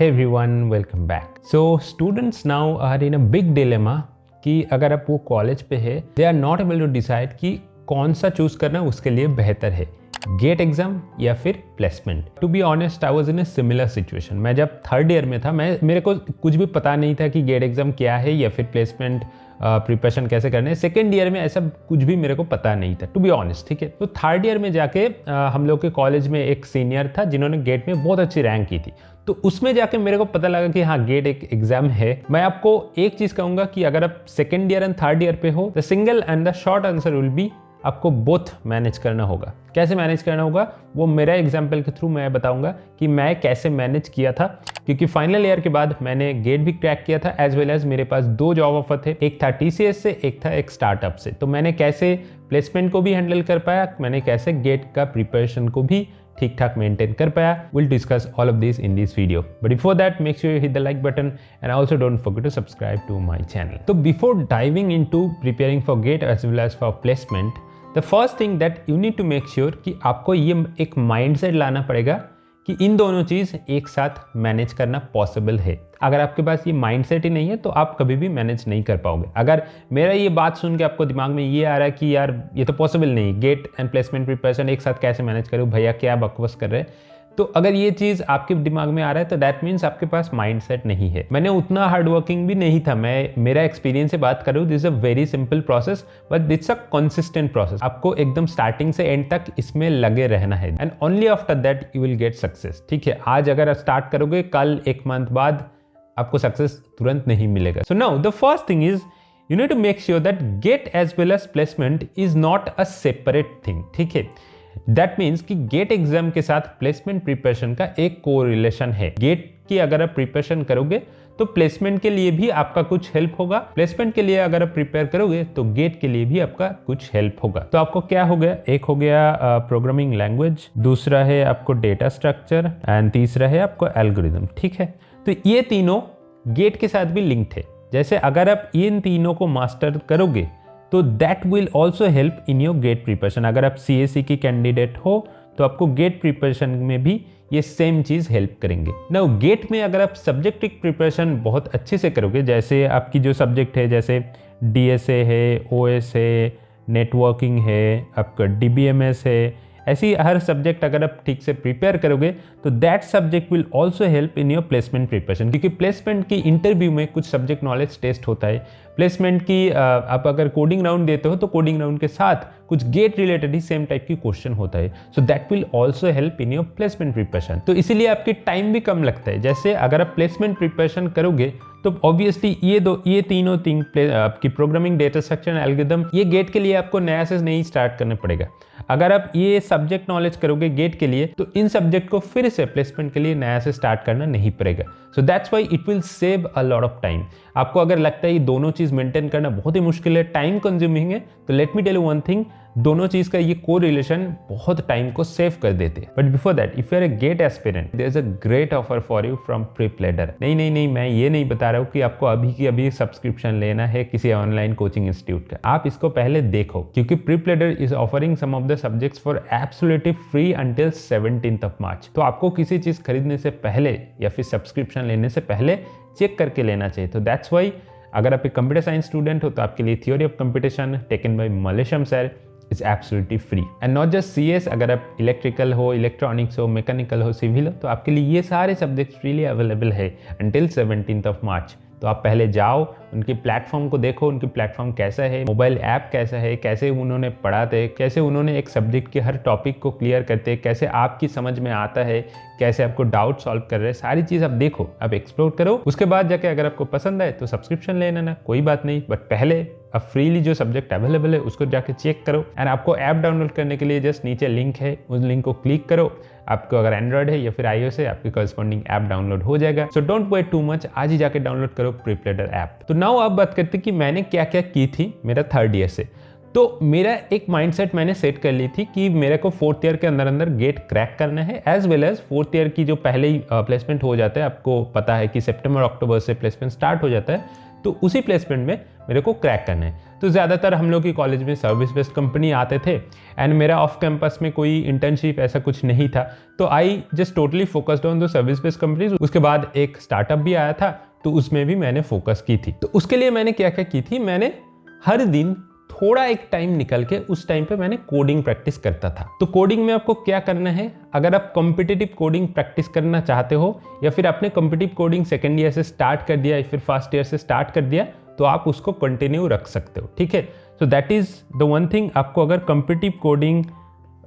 Hey everyone, welcome back. So students now are in a big dilemma कि अगर आप वो कॉलेज पे है, they are not able to decide कि कौन सा चूज करना उसके लिए बेहतर है, गेट एग्जाम या फिर placement. To be honest I was in a similar situation. मैं जब थर्ड ईयर में था, मेरे को कुछ भी पता नहीं था कि गेट एग्जाम क्या है या फिर प्लेसमेंट प्रिपरेशन कैसे करने है. सेकेंड ईयर में ऐसा कुछ भी मेरे को पता नहीं था, टू बी ऑनेस्ट. ठीक है, तो थर्ड ईयर में जाके हम लोग के कॉलेज में एक सीनियर था जिन्होंने गेट में बहुत अच्छी रैंक की थी. तो उसमें जाके मेरे को पता लगा कि हाँ, गेट एक एग्जाम है. मैं आपको एक चीज कहूंगा कि अगर आप second year and third year पे हो, the single and the short answer will be आपको बोथ मैनेज करना होगा. कैसे मैनेज करना होगा वो मेरा एग्जाम्पल के थ्रू मैं बताऊंगा कि मैं कैसे मैनेज किया था, क्योंकि फाइनल ईयर के बाद मैंने गेट भी क्रैक किया था एज वेल एज मेरे पास 2 जॉब ऑफर थे. एक था टीसीएस से, एक था एक स्टार्टअप से. तो मैंने कैसे प्लेसमेंट को भी हैंडल कर पाया, मैंने कैसे गेट का प्रिपरेशन को भी ठीक ठाक मेंटेन कर पाया. We'll discuss all of this in this video. But before that, make sure you hit the like button and also don't forget to subscribe to my channel. So before diving into preparing for GATE as well as for placement, the first thing that you need to make sure कि आपको ये एक mindset लाना पड़ेगा कि इन दोनों चीज़ एक साथ मैनेज करना पॉसिबल है. अगर आपके पास ये माइंडसेट ही नहीं है तो आप कभी भी मैनेज नहीं कर पाओगे. अगर मेरा ये बात सुन के आपको दिमाग में ये आ रहा है कि यार ये तो पॉसिबल नहीं, गेट एंड प्लेसमेंट प्रिपरेशन एक साथ कैसे मैनेज करूँ, भैया क्या बकवास कर रहे हैं, तो अगर ये चीज़ आपके दिमाग में आ रहा है तो दैट मीन्स आपके पास माइंडसेट नहीं है. मैंने उतना हार्ड वर्किंग भी नहीं था. मेरा एक्सपीरियंस से बात करूँ, this is a very simple process but it's a consistent process. आपको एकदम स्टार्टिंग से एंड तक इसमें लगे रहना है and only after that you will get success. ठीक है, आज अगर आप स्टार्ट करोगे, कल एक मंथ बाद आपको सक्सेस तुरंत नहीं मिलेगा. So now the first thing is you need to make sure that GATE as well as placement is not a separate thing. ठीक है, दैट मीन्स कि गेट एग्जाम के साथ प्लेसमेंट प्रिपरेशन का एक कोरिलेशन है. गेट की अगर आप प्रिपरेशन करोगे तो प्लेसमेंट के लिए भी आपका कुछ हेल्प होगा. प्लेसमेंट के लिए अगर आप प्रिपेयर करोगे तो गेट के लिए भी आपका कुछ हेल्प होगा. तो आपको क्या हो गया, एक हो गया प्रोग्रामिंग लैंग्वेज, दूसरा है आपको डेटा स्ट्रक्चर एंड तीसरा है आपको एल्गोरिथम. ठीक है, तो ये तीनों गेट के साथ भी लिंक्ड है. जैसे अगर आप इन तीनों को मास्टर करोगे तो that will also help in your GATE preparation. अगर आप सीएसई की कैंडिडेट हो तो आपको गेट प्रिपरेशन में भी ये सेम चीज़ हेल्प करेंगे. नाउ गेट में अगर आप सब्जेक्टिव प्रिपरेशन बहुत अच्छे से करोगे, जैसे आपकी जो सब्जेक्ट है, जैसे डीएसए है, ओएस है, नेटवर्किंग है, आपका डीबीएमएस है, ऐसी हर सब्जेक्ट अगर आप ठीक से प्रिपेयर करोगे तो that subject will also help in your placement preparation. क्योंकि प्लेसमेंट की इंटरव्यू में कुछ सब्जेक्ट नॉलेज टेस्ट होता है. प्लेसमेंट की आप अगर कोडिंग राउंड देते हो तो कोडिंग राउंड के साथ कुछ गेट रिलेटेड ही सेम टाइप की क्वेश्चन होता है. So that will also help in your placement preparation. तो इसीलिए आपकी टाइम भी कम लगता है. जैसे अगर आप प्लेसमेंट प्रिपरेशन करोगे तो ऑब्वियसली ये तीनों आपकी प्रोग्रामिंग, डेटा स्ट्रक्चर, एल्गोरिथम, ये गेट के लिए आपको नया से नहीं स्टार्ट करना पड़ेगा. अगर आप ये सब्जेक्ट नॉलेज करोगे गेट के लिए तो इन सब्जेक्ट को फिर से प्लेसमेंट के लिए नया से स्टार्ट करना नहीं पड़ेगा. So that's why it will save a lot of time. आपको अगर लगता है ये दोनों चीज़ मेंटेन करना बहुत ही मुश्किल है, टाइम कंज्यूमिंग है, तो let me tell you one thing, दोनों चीज का ये कोरिलेशन बहुत टाइम को सेव कर देते हैं. But before that, if you are a GATE aspirant, there is a great offer for you from PrepLadder. नहीं, मैं ये नहीं बता रहा हूँ कि आपको अभी की अभी सब्सक्रिप्शन लेना है किसी ऑनलाइन कोचिंग इंस्टीट्यूट का. आप इसको पहले देखो, क्योंकि PrepLadder is offering some of the subjects for absolutely free until 17th of March. तो आपको किसी चीज खरीदने से पहले या फिर सब्सक्रिप्शन लेने से पहले चेक करके लेना चाहिए. तो दैट्स वाई अगर आप एक कंप्यूटर साइंस स्टूडेंट हो तो आपके लिए theory of competition taken by मलेशियम sir is absolutely free. And not just CS, अगर आप इलेक्ट्रिकल हो, इलेक्ट्रॉनिक्स हो, मैकेनिकल हो, सिविल हो, तो आपके लिए ये सारे सब्जेक्ट्स फ्रीली अवेलेबल है अंटिल 17th of March. तो आप पहले जाओ, उनकी प्लेटफॉर्म को देखो, उनकी प्लेटफॉर्म कैसा है, मोबाइल ऐप कैसा है, कैसे उन्होंने पढ़ाते, कैसे उन्होंने एक सब्जेक्ट के हर टॉपिक को क्लियर करते, कैसे आपकी समझ में आता है, कैसे आपको डाउट सॉल्व कर रहे हैं, सारी चीज़ आप देखो, आप एक्सप्लोर करो. उसके बाद जाके अगर आपको पसंद आए तो सब्सक्रिप्शन ले लेना, कोई बात नहीं. बट पहले अब फ्रीली जो सब्जेक्ट अवेलेबल है उसको जाके चेक करो. एंड आपको ऐप डाउनलोड करने के लिए जस्ट नीचे लिंक है, उस लिंक को क्लिक करो. आपको अगर एंड्रॉइड है या फिर iOS है, आपकी कॉरस्पॉन्डिंग ऐप डाउनलोड हो जाएगा. So don't wait too much, आज ही जाके डाउनलोड करो प्रीप्लेडर ऐप. तो नाउ आप बात करते कि मैंने क्या क्या की थी मेरा थर्ड ईयर से. तो मेरा एक माइंडसेट मैंने सेट कर ली थी कि मेरे को फोर्थ ईयर के अंदर गेट क्रैक करना है, as well as fourth year की जो पहले ही प्लेसमेंट हो जाता है, आपको पता है कि सितंबर अक्टूबर से प्लेसमेंट स्टार्ट हो जाता है, तो उसी प्लेसमेंट में मेरे को क्रैक करना है। तो ज़्यादातर हम लोग की कॉलेज में सर्विस बेस्ड कंपनी आते थे एंड मेरा ऑफ कैंपस में कोई इंटर्नशिप ऐसा कुछ नहीं था, तो I just totally focused on the service based companies. उसके बाद एक स्टार्टअप भी आया था, तो उसमें भी मैंने फोकस की थी। तो उसके लिए मैंने क्या क्या की थी, मैंने हर दिन थोड़ा एक टाइम निकल के उस टाइम पे मैंने कोडिंग प्रैक्टिस करता था। तो कोडिंग में आपको क्या करना है, अगर आप कॉम्पिटिटिव कोडिंग प्रैक्टिस करना चाहते हो या फिर आपने कॉम्पिटिटिव कोडिंग सेकेंड ईयर से स्टार्ट कर दिया या फिर फर्स्ट ईयर से स्टार्ट कर दिया, तो आप उसको कंटिन्यू रख सकते हो, ठीक है। So that is the one thing. आपको अगर कॉम्पिटिटिव कोडिंग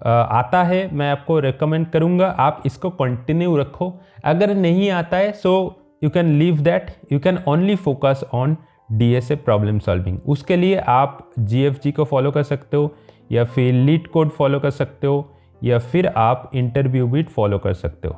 आता है, मैं आपको रिकमेंड करूंगा आप इसको कंटिन्यू रखो। अगर नहीं आता है so you can leave that, you can only focus on DSA problem solving. उसके लिए आप GFG को फॉलो कर सकते हो या फिर लीड कोड फॉलो कर सकते हो या फिर आप इंटरव्यू बीट फॉलो कर सकते हो।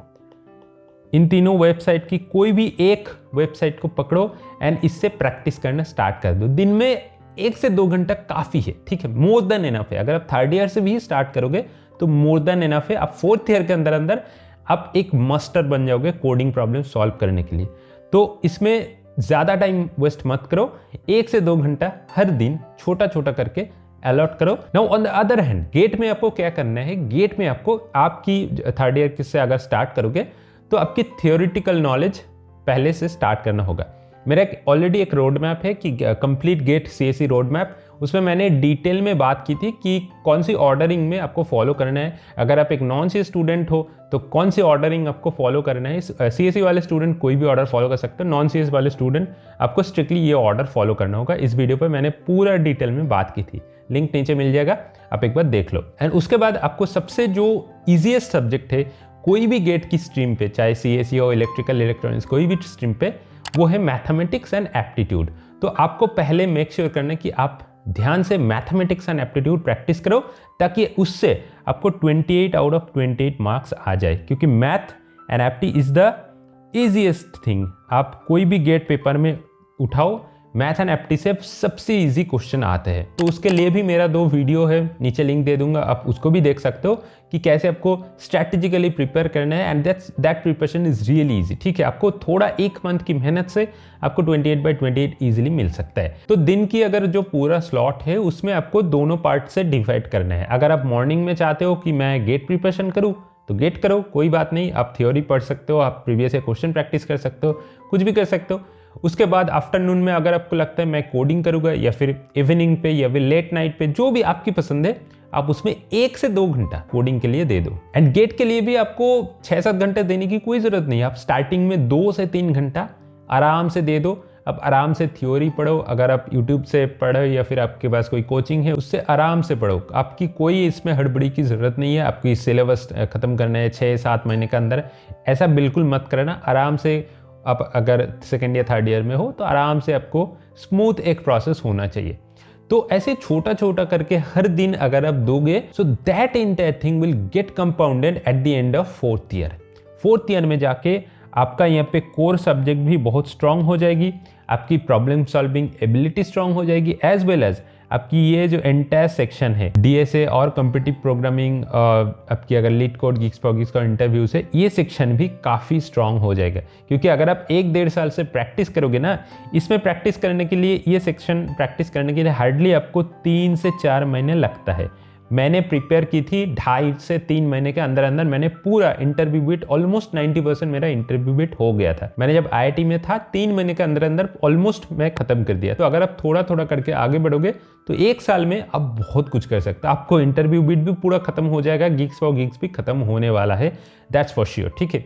इन तीनों वेबसाइट की कोई भी एक वेबसाइट को पकड़ो एंड इससे प्रैक्टिस करना स्टार्ट कर दो। दिन में 1 से 2 घंटा काफ़ी है, ठीक है, मोर देन इनफ है। अगर आप थर्ड ईयर से भी स्टार्ट करोगे तो मोर देन इनफ है। आप फोर्थ ईयर के अंदर अंदर आप एक मास्टर बन जाओगे कोडिंग प्रॉब्लम सॉल्व करने के लिए। तो इसमें ज़्यादा टाइम वेस्ट मत करो, 1 से 2 घंटा हर दिन छोटा छोटा करके अलॉट करो। Now on the other hand, GATE में आपको क्या करना है, गेट में आपको आपकी थर्ड ईयर से अगर स्टार्ट करोगे तो आपकी थियोरिटिकल नॉलेज पहले से स्टार्ट करना होगा। मेरा ऑलरेडी एक रोड मैप है कि complete GATE CSE road map, उसमें मैंने डिटेल में बात की थी कि कौन सी ऑर्डरिंग में आपको फॉलो करना है। अगर आप एक नॉन CS स्टूडेंट हो तो कौन सी ऑर्डरिंग आपको फॉलो करना है। CSE वाले स्टूडेंट कोई भी ऑर्डर फॉलो कर सकते हो, नॉन CS वाले स्टूडेंट आपको स्ट्रिक्टली ये ऑर्डर फॉलो करना होगा। इस वीडियो पर मैंने पूरा डिटेल में बात की थी, लिंक नीचे मिल जाएगा, आप एक बार देख लो। एंड उसके बाद आपको सबसे जो ईजीएस्ट सब्जेक्ट है कोई भी गेट की स्ट्रीम पे, चाहे CSE हो, इलेक्ट्रिकल, इलेक्ट्रॉनिक्स, कोई भी स्ट्रीम पे, वो है मैथमेटिक्स एंड एप्टीट्यूड। तो आपको पहले मेक श्योर करना है कि आप ध्यान से मैथमेटिक्स एंड एप्टीट्यूड प्रैक्टिस करो ताकि उससे आपको 28 आउट ऑफ 28 मार्क्स आ जाए, क्योंकि math and apti is the easiest thing. आप कोई भी गेट पेपर में उठाओ, मैथ एंड एप्टी से सबसे इजी क्वेश्चन आते हैं। तो उसके लिए भी मेरा 2 वीडियो है, नीचे लिंक दे दूंगा, आप उसको भी देख सकते हो कि कैसे आपको स्ट्रैटेजिकली प्रिपेयर करना है। And that preparation is really easy, ठीक है। आपको थोड़ा 1 मंथ की मेहनत से आपको 28/28 इजीली मिल सकता है। तो दिन की अगर जो पूरा स्लॉट है उसमें आपको दोनों पार्ट से डिवाइड करना है। अगर आप मॉर्निंग में चाहते हो कि मैं गेट प्रिपरेशन करूँ तो गेट करो, कोई बात नहीं, आप थ्योरी पढ़ सकते हो, आप प्रीवियस ईयर क्वेश्चन प्रैक्टिस कर सकते हो, कुछ भी कर सकते हो। उसके बाद आफ्टरनून में अगर आपको लगता है मैं कोडिंग करूंगा या फिर इवनिंग पे या फिर लेट नाइट पे, जो भी आपकी पसंद है, आप उसमें 1 से 2 घंटा कोडिंग के लिए दे दो। एंड गेट के लिए भी आपको 6-7 घंटे देने की कोई जरूरत नहीं है। आप स्टार्टिंग में 2 से 3 घंटा आराम से दे दो। अब आराम से थ्योरी पढ़ो, अगर आप यूट्यूब से पढ़ो या फिर आपके पास कोई कोचिंग है उससे आराम से पढ़ो। आपकी कोई इसमें हड़बड़ी की ज़रूरत नहीं है, आपकी सिलेबस ख़त्म करना है 6-7 महीने के अंदर, ऐसा बिल्कुल मत करना। आराम से आप अगर सेकेंड या थर्ड ईयर में हो तो आराम से आपको स्मूथ एक प्रोसेस होना चाहिए। तो ऐसे छोटा छोटा करके हर दिन अगर आप दोगे, so that entire thing will get compounded at the end of 4th year. 4th year में जाके आपका यहाँ पे कोर सब्जेक्ट भी बहुत स्ट्रांग हो जाएगी, आपकी प्रॉब्लम सॉल्विंग एबिलिटी स्ट्रांग हो जाएगी, एज वेल एज आपकी ये जो एंटायर सेक्शन है DSA और कॉम्पिटिटिव प्रोग्रामिंग, आपकी अगर लीड कोड, गीक्स प्रोगिक्स का इंटरव्यू से ये सेक्शन भी काफ़ी स्ट्रांग हो जाएगा। क्योंकि अगर आप 1-1.5 साल से प्रैक्टिस करोगे ना, इसमें प्रैक्टिस करने के लिए, ये सेक्शन प्रैक्टिस करने के लिए हार्डली आपको 3 से 4 महीने लगता है। मैंने प्रिपेयर की थी 2.5 से 3 महीने के अंदर अंदर मैंने पूरा इंटरव्यू बिट, ऑलमोस्ट 90% मेरा इंटरव्यू बिट हो गया था। मैंने जब IIT में था 3 महीने के अंदर अंदर ऑलमोस्ट मैं खत्म कर दिया। तो अगर आप थोड़ा थोड़ा करके आगे बढ़ोगे तो 1 साल में आप बहुत कुछ कर सकते हो। आपको इंटरव्यू बिट भी पूरा खत्म हो जाएगा, गीक्स फॉर गीक्स भी खत्म होने वाला है, दैट्स फॉर श्योर, ठीक है।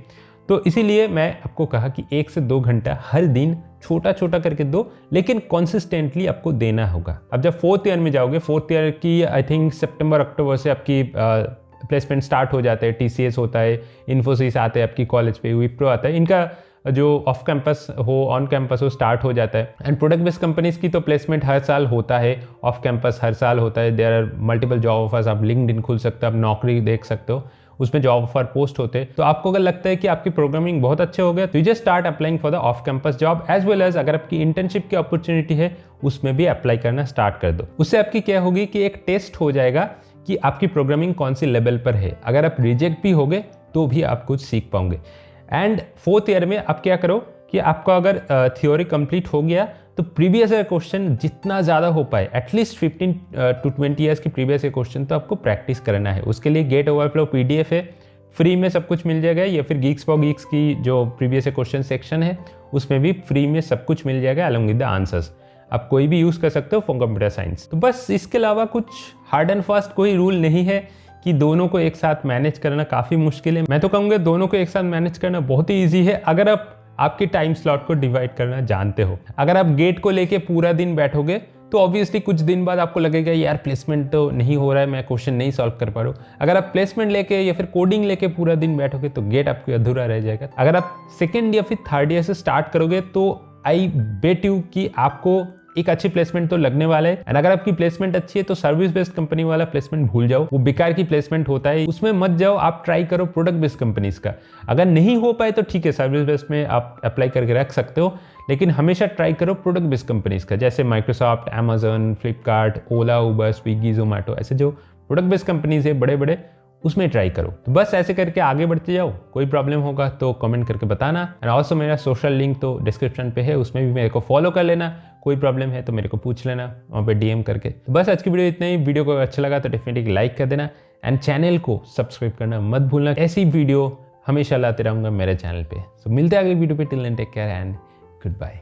तो इसीलिए मैं आपको कहा कि 1 से 2 घंटा हर दिन छोटा छोटा करके दो, लेकिन कॉन्सिस्टेंटली आपको देना होगा। अब जब 4th ईयर में जाओगे, 4th ईयर की आई थिंक सितंबर-अक्टूबर से आपकी प्लेसमेंट स्टार्ट हो जाते हैं। TCS होता है, इन्फोसिस आते हैं आपकी कॉलेज पे, विप्रो आता है, इनका जो ऑफ कैंपस हो, ऑन कैंपस हो, स्टार्ट हो जाता है। एंड प्रोडक्ट बेस्ड कंपनीज की तो प्लेसमेंट हर साल होता है, ऑफ कैंपस हर साल होता है। There are multiple job offers, आप लिंक्डइन खुल सकते हो, आप नौकरी देख सकते हो, उसमें जॉब ऑफर पोस्ट होते हैं। तो आपको अगर लगता है कि आपकी प्रोग्रामिंग बहुत अच्छे हो गया तो you just start applying for the off campus job, as well as अगर आपकी इंटर्नशिप की अपॉर्चुनिटी है उसमें भी अप्लाई करना स्टार्ट कर दो। उससे आपकी क्या होगी कि एक टेस्ट हो जाएगा कि आपकी प्रोग्रामिंग कौन सी लेवल पर है। अगर आप रिजेक्ट भी होगे तो भी आप कुछ सीख पाओगे। एंड 4th ईयर में आप क्या करो कि आपका अगर थ्योरी कंप्लीट हो गया तो तो प्रीवियस ईयर क्वेश्चन जितना ज़्यादा हो पाए, एटलीस्ट 15 to 20 ईयर्स की प्रीवियस ईयर क्वेश्चन तो आपको प्रैक्टिस करना है। उसके लिए गेट ओवरफ्लो PDF है, फ्री में सब कुछ मिल जाएगा, या फिर गीक्स फॉर गीक्स की जो प्रीवियस ईयर क्वेश्चन सेक्शन है उसमें भी फ्री में सब कुछ मिल जाएगा अलॉन्ग विद द आंसर्स। आप कोई भी यूज़ कर सकते हो फॉर कंप्यूटर साइंस। तो बस इसके अलावा कुछ हार्ड एंड फास्ट कोई रूल नहीं है कि दोनों को एक साथ मैनेज करना काफ़ी मुश्किल है। मैं तो कहूँगा दोनों को एक साथ मैनेज करना बहुत ही ईजी है अगर आप आपके टाइम स्लॉट को डिवाइड करना जानते हो। अगर आप गेट को लेके पूरा दिन बैठोगे तो ऑब्वियसली कुछ दिन बाद आपको लगेगा यार प्लेसमेंट तो नहीं हो रहा है, मैं क्वेश्चन नहीं सॉल्व कर पा रहा हूँ। अगर आप प्लेसमेंट लेके या फिर कोडिंग लेके पूरा दिन बैठोगे तो गेट आपको अधूरा रह जाएगा। अगर आप सेकेंड या फिर थर्ड ईयर से स्टार्ट करोगे तो आई बेट यू कि आपको एक अच्छी प्लेसमेंट तो लगने वाला है। एंड अगर आपकी प्लेसमेंट अच्छी है तो सर्विस बेस्ड कंपनी वाला प्लेसमेंट भूल जाओ, वो बेकार की प्लेसमेंट होता है, उसमें मत जाओ। आप ट्राई करो प्रोडक्ट बेस्ड कंपनीज का। अगर नहीं हो पाए तो ठीक है, सर्विस बेस्ड में आप अप्लाई करके रख सकते हो, लेकिन हमेशा ट्राई करो प्रोडक्ट बेस्ड कंपनीज का, जैसे माइक्रोसॉफ्ट, अमेजन, फ्लिपकार्ट, ओला, उबर, स्विगी, जोमेटो, ऐसे जो प्रोडक्ट बेस्ड कंपनीज है बड़े बड़े, उसमें ट्राई करो। तो बस ऐसे करके आगे बढ़ते जाओ। कोई प्रॉब्लम होगा तो कमेंट करके बताना। एंड ऑल्सो मेरा सोशल लिंक तो डिस्क्रिप्शन पे है, उसमें भी मेरे को फॉलो कर लेना। कोई प्रॉब्लम है तो मेरे को पूछ लेना वहाँ पे DM करके। तो बस आज की वीडियो इतना ही। वीडियो को अच्छा लगा तो डेफिनेटली लाइक कर देना एंड चैनल को सब्सक्राइब करना मत भूलना। ऐसी वीडियो हमेशा लाते रहूँगा मेरे चैनल पे। सो मिलते हैं अगली वीडियो पे। Till then take care and good bye.